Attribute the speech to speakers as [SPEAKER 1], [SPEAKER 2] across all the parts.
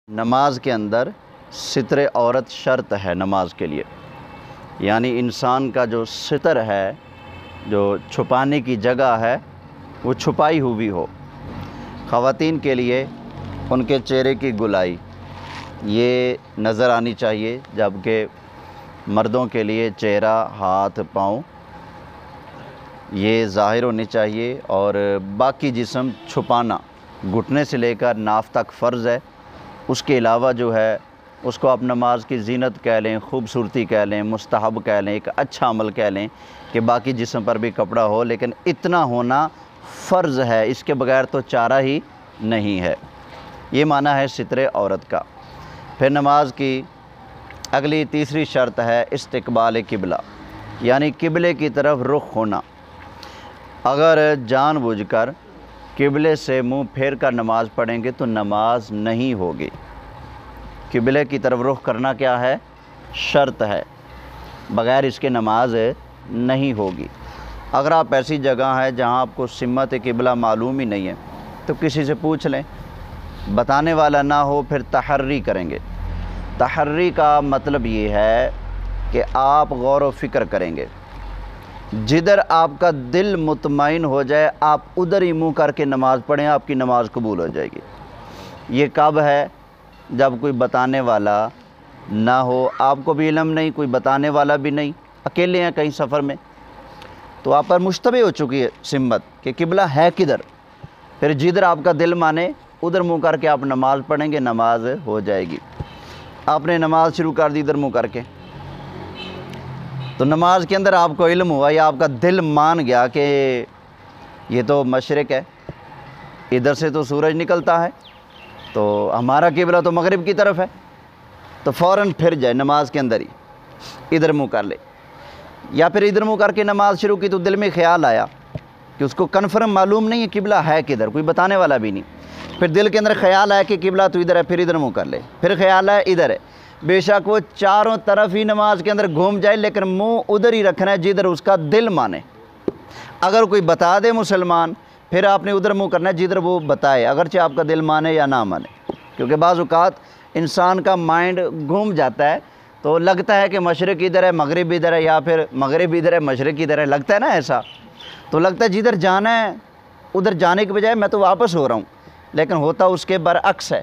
[SPEAKER 1] نماز کے اندر ستر عورت شرط ہے نماز کے لیے، یعنی انسان کا جو ستر ہے، جو چھپانے کی جگہ ہے، وہ چھپائی ہوئی ہو۔ خواتین کے لیے ان کے چہرے کی گلائی یہ نظر آنی چاہیے، جبکہ مردوں کے لیے چہرہ، ہاتھ، پاؤں یہ ظاہر ہونی چاہیے، اور باقی جسم چھپانا گھٹنے سے لے کر ناف تک فرض ہے۔ اس کے علاوہ جو ہے اس کو آپ نماز کی زینت کہہ لیں، خوبصورتی کہہ لیں، مستحب کہہ لیں، ایک اچھا عمل کہہ لیں کہ باقی جسم پر بھی کپڑا ہو، لیکن اتنا ہونا فرض ہے، اس کے بغیر تو چارہ ہی نہیں ہے۔ یہ معنی ہے ستر عورت کا۔ پھر نماز کی اگلی تیسری شرط ہے استقبال قبلہ، یعنی قبلے کی طرف رخ ہونا۔ اگر جان بوجھ کر قبلے سے منہ پھیر کر نماز پڑھیں گے تو نماز نہیں ہوگی۔ قبلے کی طرف رخ کرنا کیا ہے؟ شرط ہے، بغیر اس کے نماز نہیں ہوگی۔ اگر آپ ایسی جگہ ہے جہاں آپ کو سمت قبلہ معلوم ہی نہیں ہے تو کسی سے پوچھ لیں، بتانے والا نہ ہو پھر تحری کریں گے۔ تحری کا مطلب یہ ہے کہ آپ غور و فکر کریں گے، جدھر آپ کا دل مطمئن ہو جائے آپ ادھر ہی منہ کر کے نماز پڑھیں، آپ کی نماز قبول ہو جائے گی۔ یہ کب ہے؟ جب کوئی بتانے والا نہ ہو، آپ کو بھی علم نہیں، کوئی بتانے والا بھی نہیں، اکیلے ہیں کہیں سفر میں، تو آپ پر مشتبہ ہو چکی ہے سمت کہ قبلہ ہے کدھر، پھر جدھر آپ کا دل مانے ادھر منہ کر کے آپ نماز پڑھیں گے، نماز ہو جائے گی۔ آپ نے نماز شروع کر دی ادھر منہ کر کے، تو نماز کے اندر آپ کو علم ہوا یا آپ کا دل مان گیا کہ یہ تو مشرق ہے، ادھر سے تو سورج نکلتا ہے، تو ہمارا قبلہ تو مغرب کی طرف ہے، تو فوراً پھر جائے نماز کے اندر ہی ادھر منہ کر لے۔ یا پھر ادھر منہ کر کے نماز شروع کی تو دل میں خیال آیا کہ اس کو کنفرم معلوم نہیں ہے قبلہ ہے کدھر، کوئی بتانے والا بھی نہیں، پھر دل کے اندر خیال آیا کہ قبلہ تو ادھر ہے، پھر ادھر منہ کر لے، پھر خیال آیا ادھر ہے۔ بے شک وہ چاروں طرف ہی نماز کے اندر گھوم جائے، لیکن منہ ادھر ہی رکھنا ہے جدھر اس کا دل مانے۔ اگر کوئی بتا دے مسلمان، پھر آپ نے ادھر منہ کرنا ہے جدھر وہ بتائے، اگرچہ آپ کا دل مانے یا نہ مانے، کیونکہ بعض اوقات انسان کا مائنڈ گھوم جاتا ہے تو لگتا ہے کہ مشرق ادھر ہے، مغرب ادھر ہے، یا پھر مغرب ادھر ہے، مشرق ادھر ہے، لگتا ہے نا ایسا، تو لگتا ہے جدھر جانا ہے ادھر جانے کے بجائے میں تو واپس ہو رہا ہوں، لیکن ہوتا اس کے برعکس ہے۔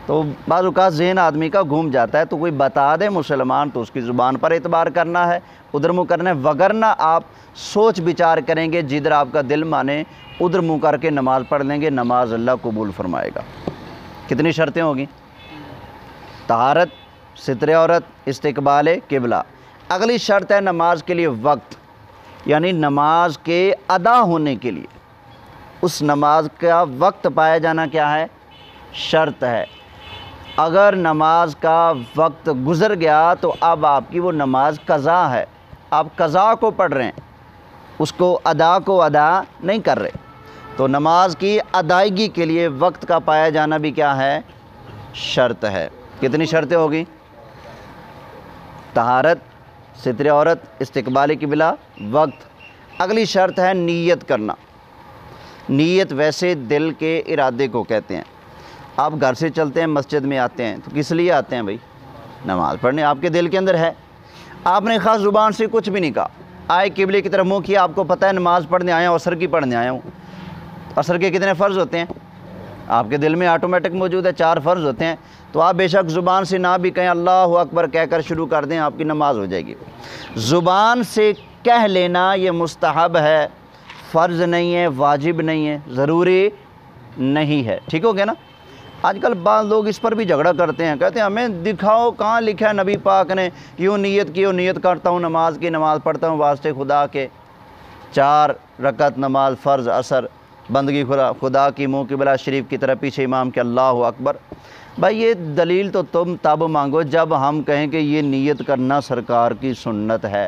[SPEAKER 1] تو بعض اوقات ذہن آدمی کا گھوم جاتا ہے، تو کوئی بتا دے مسلمان تو اس کی زبان پر اعتبار کرنا ہے، ادھر منہ کرنا ہے، وگرنہ آپ سوچ بچار کریں گے جدھر آپ کا دل مانے ادھر منہ کر کے نماز پڑھ لیں گے، نماز اللہ قبول فرمائے گا۔ کتنی شرطیں ہوگی؟ طہارت، ستر عورت، استقبال قبلہ۔ اگلی شرط ہے نماز کے لیے وقت، یعنی نماز کے ادا ہونے کے لیے اس نماز کا وقت پایا جانا کیا ہے؟ شرط ہے۔ اگر نماز کا وقت گزر گیا تو اب آپ کی وہ نماز قضا ہے، آپ قضا کو پڑھ رہے ہیں، اس کو ادا نہیں کر رہے۔ تو نماز کی ادائیگی کے لیے وقت کا پایا جانا بھی کیا ہے؟ شرط ہے۔ کتنی شرطیں ہوگی؟ طہارت، ستر عورت، استقبال قبلہ، وقت۔ اگلی شرط ہے نیت کرنا۔ نیت ویسے دل کے ارادے کو کہتے ہیں۔ آپ گھر سے چلتے ہیں، مسجد میں آتے ہیں تو کس لیے آتے ہیں بھائی؟ نماز پڑھنے، آپ کے دل کے اندر ہے، آپ نے خاص زبان سے کچھ بھی نہیں کہا، آئے قبلے کی طرف منہ کیا، آپ کو پتہ ہے نماز پڑھنے آیا ہوں، عصر کی پڑھنے آیا ہوں۔ عصر کے کتنے فرض ہوتے ہیں؟ آپ کے دل میں آٹومیٹک موجود ہے، 4 فرض ہوتے ہیں، تو آپ بے شک زبان سے نہ بھی کہیں، اللہ اکبر کہہ کر شروع کر دیں، آپ کی نماز ہو جائے گی۔ زبان سے کہہ لینا یہ مستحب ہے، فرض نہیں ہے، واجب نہیں ہے، ضروری نہیں ہے، ٹھیک ہو گیا نا؟ آج کل بعض لوگ اس پر بھی جھگڑا کرتے ہیں، کہتے ہیں ہمیں دکھاؤ کہاں لکھا ہے نبی پاک نے یوں نیت کی، نیت کرتا ہوں نماز کی، نماز پڑھتا ہوں واسطے خدا کے، 4 رکعت نماز فرض عصر، بندگی خدا کی، منہ قبلہ شریف کی طرف پیچھے امام کے، اللہ اکبر۔ بھائی یہ دلیل تو تم تب مانگو جب ہم کہیں کہ یہ نیت کرنا سرکار کی سنت ہے۔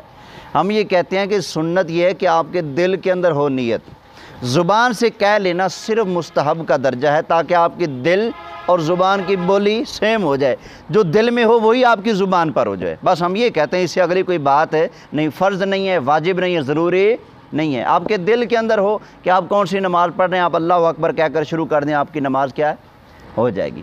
[SPEAKER 1] ہم یہ کہتے ہیں کہ سنت یہ ہے کہ آپ کے دل کے اندر ہو نیت، زبان سے کہہ لینا صرف مستحب کا درجہ ہے، تاکہ آپ کی دل اور زبان کی بولی سیم ہو جائے، جو دل میں ہو وہی آپ کی زبان پر ہو جائے، بس ہم یہ کہتے ہیں، اس سے اگلی کوئی بات ہے نہیں، فرض نہیں ہے، واجب نہیں ہے، ضروری نہیں ہے۔ آپ کے دل کے اندر ہو کہ آپ کون سی نماز پڑھ رہے ہیں، آپ اللہ اکبر کہہ کر شروع کر دیں، آپ کی نماز کیا ہے؟ ہو جائے گی۔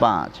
[SPEAKER 1] 5।